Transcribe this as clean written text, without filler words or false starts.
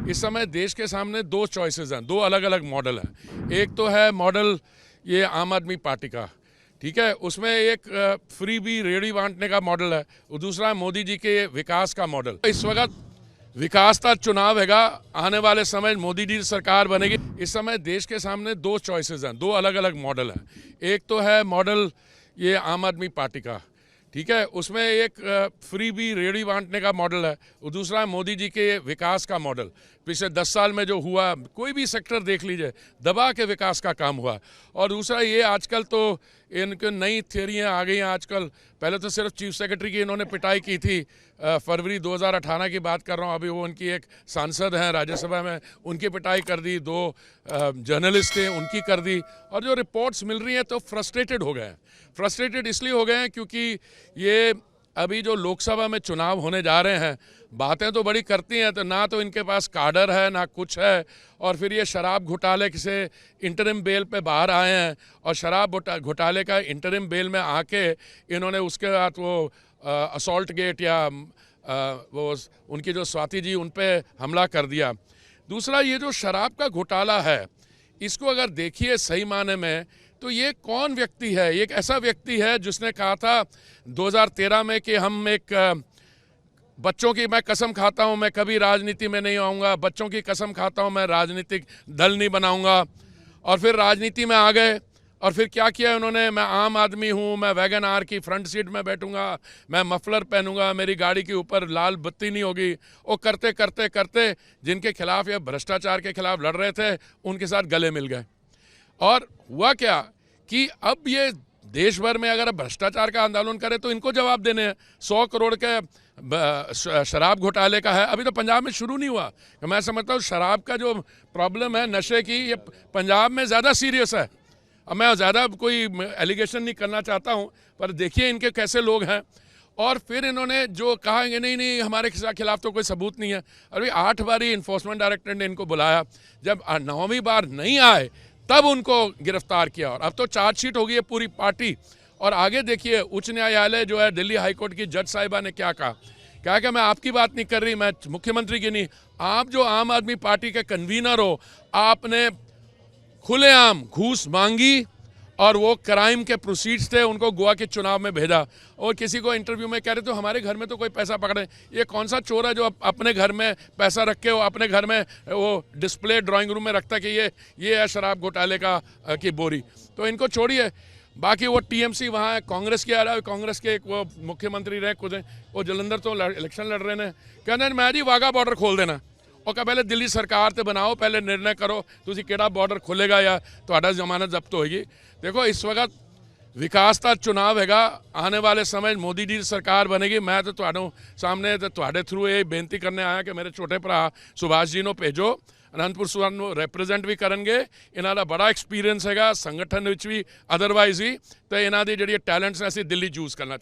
इस समय देश के सामने दो चॉइसेस हैं, दो अलग अलग मॉडल हैं। एक तो है मॉडल ये आम आदमी पार्टी का, ठीक है, उसमें एक फ्री बी रेहड़ी बांटने का मॉडल है, और दूसरा है मोदी जी के विकास का मॉडल। इस वक्त विकास का चुनाव हैगा, आने वाले समय मोदी जी सरकार बनेगी। इस समय देश के सामने दो चॉइसेस हैं, दो अलग अलग मॉडल हैं। एक तो है मॉडल ये आम आदमी पार्टी का, ठीक है, उसमें एक फ्री बी रेहड़ी बांटने का मॉडल है, और दूसरा है मोदी जी के विकास का मॉडल। पिछले 10 साल में जो हुआ, कोई भी सेक्टर देख लीजिए, दबा के विकास का काम हुआ। और दूसरा ये आजकल तो इनके नई थियरियाँ आ गई हैं आजकल। पहले तो सिर्फ चीफ सेक्रेटरी की इन्होंने पिटाई की थी, फरवरी 2018 की बात कर रहा हूँ। अभी वो उनकी एक सांसद हैं राज्यसभा में, उनकी पिटाई कर दी, दो जर्नलिस्ट थे उनकी कर दी। और जो रिपोर्ट्स मिल रही हैं तो फ्रस्ट्रेटेड हो गए हैं। फ्रस्ट्रेटेड इसलिए हो गए हैं क्योंकि ये अभी जो लोकसभा में चुनाव होने जा रहे हैं, बातें तो बड़ी करती हैं, तो ना तो इनके पास काडर है ना कुछ है। और फिर ये शराब घोटाले से इंटरिम बेल पे बाहर आए हैं, और शराब घोटाले का इंटरिम बेल में आके इन्होंने उसके बाद वो असॉल्ट गेट या वो उनकी जो स्वाति जी उन पे हमला कर दिया। दूसरा ये जो शराब का घोटाला है, इसको अगर देखिए सही माने में, तो ये कौन व्यक्ति है? ये एक ऐसा व्यक्ति है जिसने कहा था 2013 में कि हम एक बच्चों की मैं कसम खाता हूं मैं कभी राजनीति में नहीं आऊँगा, बच्चों की कसम खाता हूं मैं राजनीतिक दल नहीं बनाऊंगा। और फिर राजनीति में आ गए, और फिर क्या किया उन्होंने? मैं आम आदमी हूं, मैं वैगन आर की फ्रंट सीट में बैठूंगा, मैं मफलर पहनूंगा, मेरी गाड़ी के ऊपर लाल बत्ती नहीं होगी। वो करते करते करते जिनके खिलाफ या भ्रष्टाचार के खिलाफ लड़ रहे थे, उनके साथ गले मिल गए। और हुआ क्या कि अब ये देश भर में अगर भ्रष्टाचार का आंदोलन करे तो इनको जवाब देने हैं। 100 करोड़ के शराब घोटाले का है, अभी तो पंजाब में शुरू नहीं हुआ। मैं समझता हूँ शराब का जो प्रॉब्लम है नशे की, ये पंजाब में ज़्यादा सीरियस है। अब मैं ज़्यादा कोई एलिगेशन नहीं करना चाहता हूँ, पर देखिए इनके कैसे लोग हैं। और फिर इन्होंने जो कहा कि नहीं नहीं हमारे खिलाफ तो कोई सबूत नहीं है। अभी 8 बारी इन्फोर्समेंट डायरेक्टर ने इनको बुलाया, जब 9वीं बार नहीं आए तब उनको गिरफ्तार किया। और अब तो चार्जशीट हो गई है पूरी पार्टी। और आगे देखिए उच्च न्यायालय जो है, दिल्ली हाईकोर्ट की जज साहिबा ने क्या कहा कि मैं आपकी बात नहीं कर रही, मैं मुख्यमंत्री की नहीं, आप जो आम आदमी पार्टी के कन्वीनर हो, आपने खुलेआम घूस मांगी और वो क्राइम के प्रोसीड्स थे, उनको गोवा के चुनाव में भेजा। और किसी को इंटरव्यू में कह रहे तो हमारे घर में तो कोई पैसा पकड़े, ये कौन सा चोर है जो अपने घर में पैसा रख के वो अपने घर में वो डिस्प्ले ड्राइंग रूम में रखता है कि ये है शराब घोटाले की बोरी। तो इनको छोड़िए, बाकी वो टीएमसी वहाँ है, कांग्रेस की आ रहा है, कांग्रेस के एक वो मुख्यमंत्री रहे खुद, वो जलंधर तो इलेक्शन लड़ रहे हैं, कहने मैं जी वाघा बॉर्डर खोल देना। और क्या पहले दिल्ली सरकार ते बनाओ, पहले निर्णय करो तुसी केड़ा बॉर्डर खुलेगा या तुहाडा जमानत जब्त होगी। देखो इस वक्त विकास का चुनाव हैगा, आने वाले समय मोदी जी सरकार बनेगी। मैं तो तुहाडे सामने तुहाडे थ्रू ये बेनती करने आया कि मेरे छोटे भरा सुभाष जी नूं भेजो, अनंतपुर सूबा नूं रिप्रेजेंट भी करनगे। इन्हां दा बड़ा एक्सपीरियंस हैगा संगठन विच भी, अदरवाइज भी। तो इन्हां दी जिहड़ी टैलेंट्स ने असीं दिल्ली चूज करना।